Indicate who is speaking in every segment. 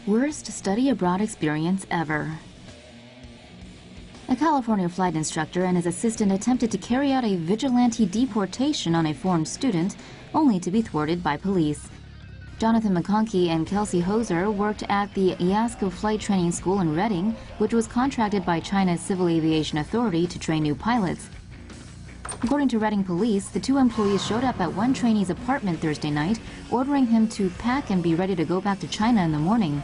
Speaker 1: Worst study abroad experience ever. A California flight instructor and his assistant attempted to carry out a vigilante deportation on a foreign student, only to be thwarted by police. Jonathan McConkey and Kelsey Hoser worked at the IASCO Flight Training School in Reading, which was contracted by China's Civil Aviation Authority to train new pilots. According to Reading police, the two employees showed up at one trainee's apartment Thursday night, ordering him to pack and be ready to go back to China in the morning.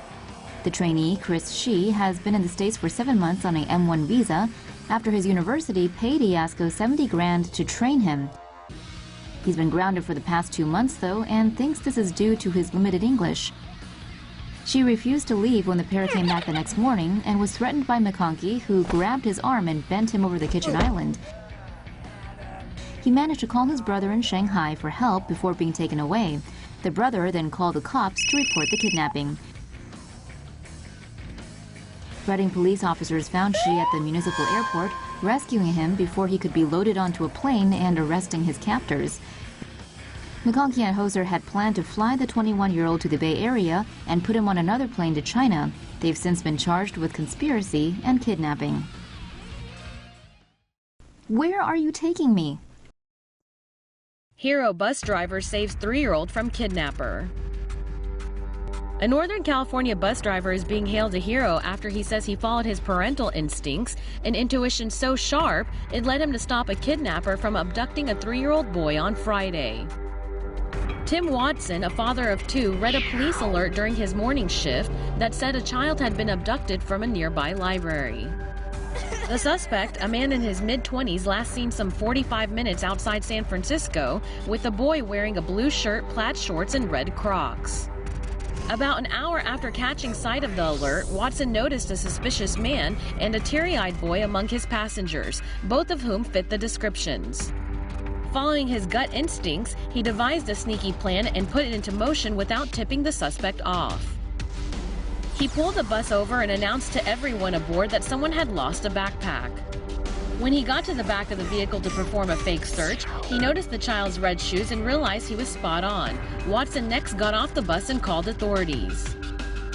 Speaker 1: The trainee, Chris Shi, has been in the States for 7 months on a M1 visa after his university paid IASCO $70,000 to train him. He's been grounded for the past 2 months, though, and thinks this is due to his limited English. She refused to leave when the pair came back the next morning and was threatened by McConkey, who grabbed his arm and bent him over the kitchen island. He managed to call his brother in Shanghai for help before being taken away. The brother then called the cops to report the kidnapping. Reading police officers found Shi at the municipal airport, rescuing him before he could be loaded onto a plane and arresting his captors. McConkey and Hoser had planned to fly the 21-year-old to the Bay Area and put him on another plane to China. They've since been charged with conspiracy and kidnapping. Where are you taking me?
Speaker 2: Hero bus driver saves 3-year-old from kidnapper. A Northern California bus driver is being hailed a hero after he says he followed his parental instincts, an intuition so sharp it led him to stop a kidnapper from abducting a 3-year-old boy on Friday. Tim Watson, a father of 2, read a police alert during his morning shift that said a child had been abducted from a nearby library. The suspect, a man in his mid-20s, last seen some 45 minutes outside San Francisco with a boy wearing a blue shirt, plaid shorts, and red Crocs. About an hour after catching sight of the alert, Watson noticed a suspicious man and a teary-eyed boy among his passengers, both of whom fit the descriptions. Following his gut instincts, he devised a sneaky plan and put it into motion without tipping the suspect off. He pulled the bus over and announced to everyone aboard that someone had lost a backpack. When he got to the back of the vehicle to perform a fake search, he noticed the child's red shoes and realized he was spot on. Watson next got off the bus and called authorities,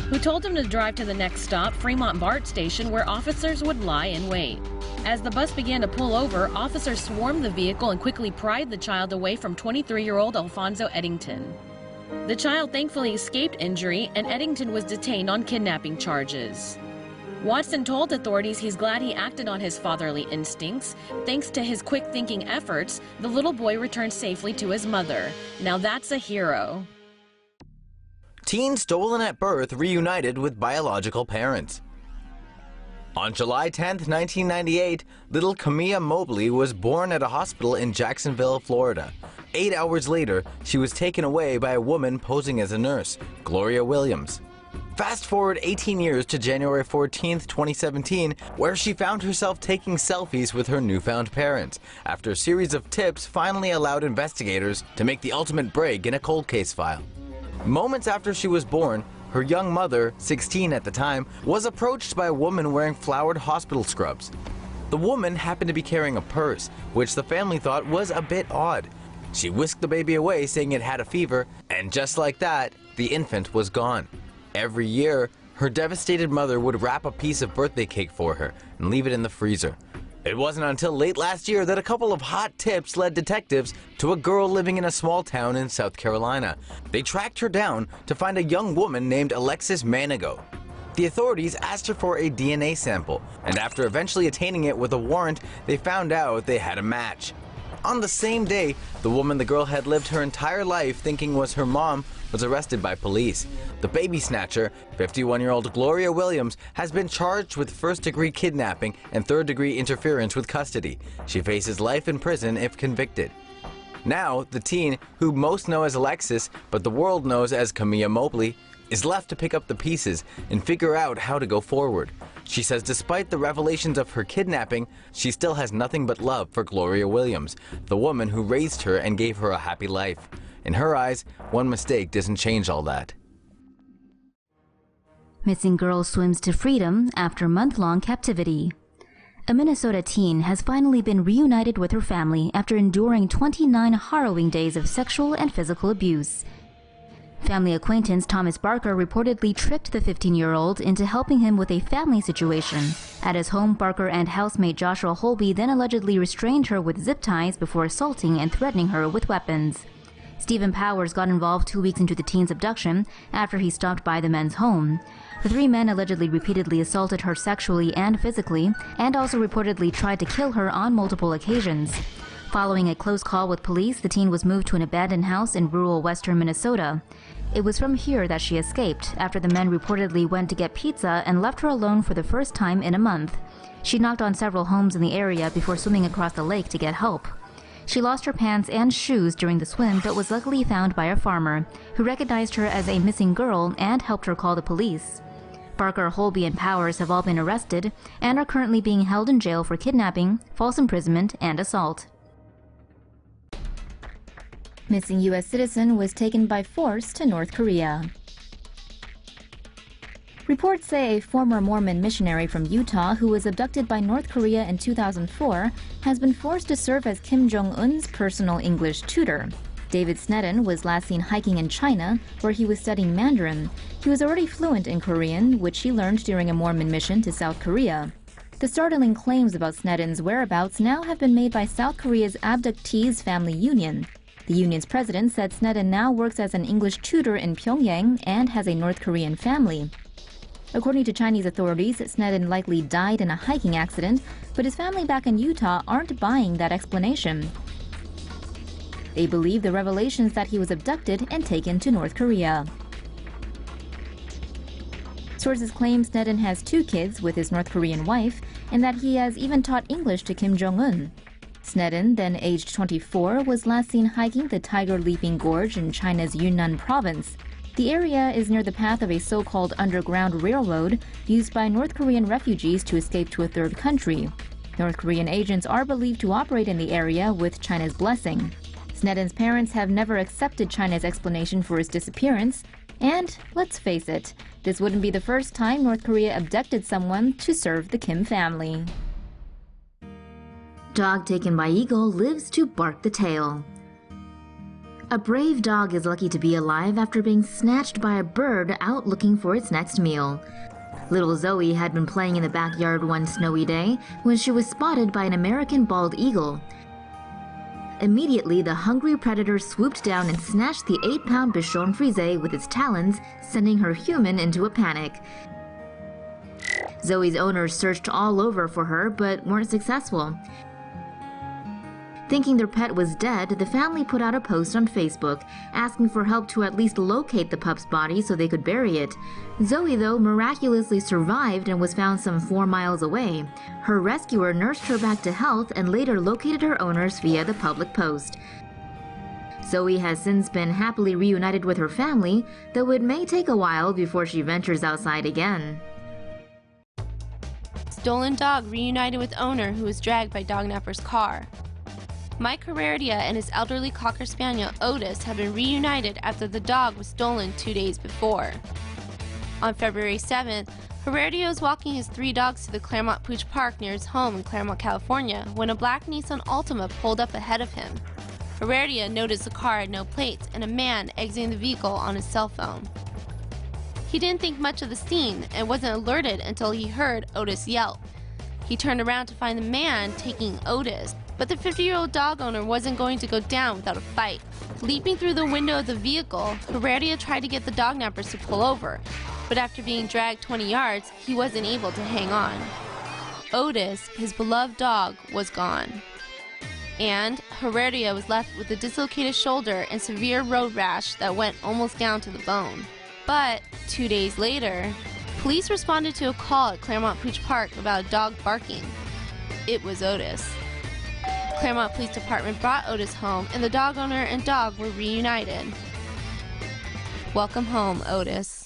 Speaker 2: who told him to drive to the next stop, Fremont BART station, where officers would lie in wait. As the bus began to pull over, officers swarmed the vehicle and quickly pried the child away from 23-year-old Alfonso Eddington. The child thankfully escaped injury, and Eddington was detained on kidnapping charges. Watson told authorities he's glad he acted on his fatherly instincts. Thanks to his quick-thinking efforts, the little boy returned safely to his mother. Now that's a hero.
Speaker 3: Teen stolen at birth reunited with biological parents. On July 10, 1998, little Camilla Mobley was born at a hospital in Jacksonville, Florida. 8 hours later, she was taken away by a woman posing as a nurse, Gloria Williams. Fast forward 18 years to January 14, 2017, where she found herself taking selfies with her newfound parents, after a series of tips finally allowed investigators to make the ultimate break in a cold case file. Moments after she was born, her young mother, 16 at the time, was approached by a woman wearing flowered hospital scrubs. The woman happened to be carrying a purse, which the family thought was a bit odd. She whisked the baby away, saying it had a fever, and just like that, the infant was gone. Every year, her devastated mother would wrap a piece of birthday cake for her and leave it in the freezer. It wasn't until late last year that a couple of hot tips led detectives to a girl living in a small town in South Carolina. They tracked her down to find a young woman named Alexis Manigo. The authorities asked her for a DNA sample, and after eventually attaining it with a warrant, they found out they had a match. On the same day, the woman the girl had lived her entire life thinking was her mom was arrested by police. The baby snatcher, 51-year-old Gloria Williams, has been charged with first-degree kidnapping and third-degree interference with custody. She faces life in prison if convicted. Now, the teen, who most know as Alexis, but the world knows as Camilla Mobley, is left to pick up the pieces and figure out how to go forward. She says despite the revelations of her kidnapping, she still has nothing but love for Gloria Williams, the woman who raised her and gave her a happy life. In her eyes, one mistake doesn't change all that.
Speaker 1: Missing girl swims to freedom after month-long captivity. A Minnesota teen has finally been reunited with her family after enduring 29 harrowing days of sexual and physical abuse. Family acquaintance Thomas Barker reportedly tricked the 15-year-old into helping him with a family situation. At his home, Barker and housemate Joshua Holby then allegedly restrained her with zip ties before assaulting and threatening her with weapons. Stephen Powers got involved 2 weeks into the teen's abduction after he stopped by the men's home. The 3 men allegedly repeatedly assaulted her sexually and physically, and also reportedly tried to kill her on multiple occasions. Following a close call with police, the teen was moved to an abandoned house in rural western Minnesota. It was from here that she escaped, after the men reportedly went to get pizza and left her alone for the first time in a month. She knocked on several homes in the area before swimming across the lake to get help. She lost her pants and shoes during the swim, but was luckily found by a farmer, who recognized her as a missing girl and helped her call the police. Barker, Holby, and Powers have all been arrested and are currently being held in jail for kidnapping, false imprisonment, and assault. Missing U.S. citizen was taken by force to North Korea. Reports say a former Mormon missionary from Utah who was abducted by North Korea in 2004 has been forced to serve as Kim Jong-un's personal English tutor. David Snedden was last seen hiking in China, where he was studying Mandarin. He was already fluent in Korean, which he learned during a Mormon mission to South Korea. The startling claims about Snedden's whereabouts now have been made by South Korea's abductees' family union. The union's president said Snedden now works as an English tutor in Pyongyang and has a North Korean family. According to Chinese authorities, Snedden likely died in a hiking accident, but his family back in Utah aren't buying that explanation. They believe the revelations that he was abducted and taken to North Korea. Sources claim Snedden has 2 kids with his North Korean wife, and that he has even taught English to Kim Jong-un. Snedden, then aged 24, was last seen hiking the Tiger Leaping Gorge in China's Yunnan province. The area is near the path of a so-called underground railroad used by North Korean refugees to escape to a third country. North Korean agents are believed to operate in the area with China's blessing. Snedden's parents have never accepted China's explanation for his disappearance, and let's face it, this wouldn't be the first time North Korea abducted someone to serve the Kim family. Dog taken by eagle lives to bark the tail. A brave dog is lucky to be alive after being snatched by a bird out looking for its next meal. Little Zoe had been playing in the backyard one snowy day when she was spotted by an American bald eagle. Immediately, the hungry predator swooped down and snatched the 8-pound Bichon Frise with its talons, sending her human into a panic. Zoe's owners searched all over for her, but weren't successful. Thinking their pet was dead, the family put out a post on Facebook, asking for help to at least locate the pup's body so they could bury it. Zoe, though, miraculously survived and was found some 4 miles away. Her rescuer nursed her back to health and later located her owners via the public post. Zoe has since been happily reunited with her family, though it may take a while before she ventures outside again.
Speaker 4: Stolen dog reunited with owner who was dragged by DOGNAPPER's car. Mike Heredia and his elderly Cocker Spaniel Otis have been reunited after the dog was stolen 2 days before. On February 7th, Heredia was walking his 3 dogs to the Claremont Pooch Park near his home in Claremont, California, when a black Nissan Altima pulled up ahead of him. Heredia noticed the car had no plates and a man exiting the vehicle on his cell phone. He didn't think much of the scene and wasn't alerted until he heard Otis yelp. He turned around to find the man taking Otis, but the 50-year-old dog owner wasn't going to go down without a fight. Leaping through the window of the vehicle, Heredia tried to get the DOGNAPPERS to pull over, but after being dragged 20 yards, he wasn't able to hang on. Otis, his beloved dog, was gone. And Heredia was left with a dislocated shoulder and severe road rash that went almost down to the bone. But 2 days later, police responded to a call at Claremont Pooch Park about a dog barking. It was Otis. Claremont Police Department brought Otis home, and the dog owner and dog were reunited. Welcome home, Otis.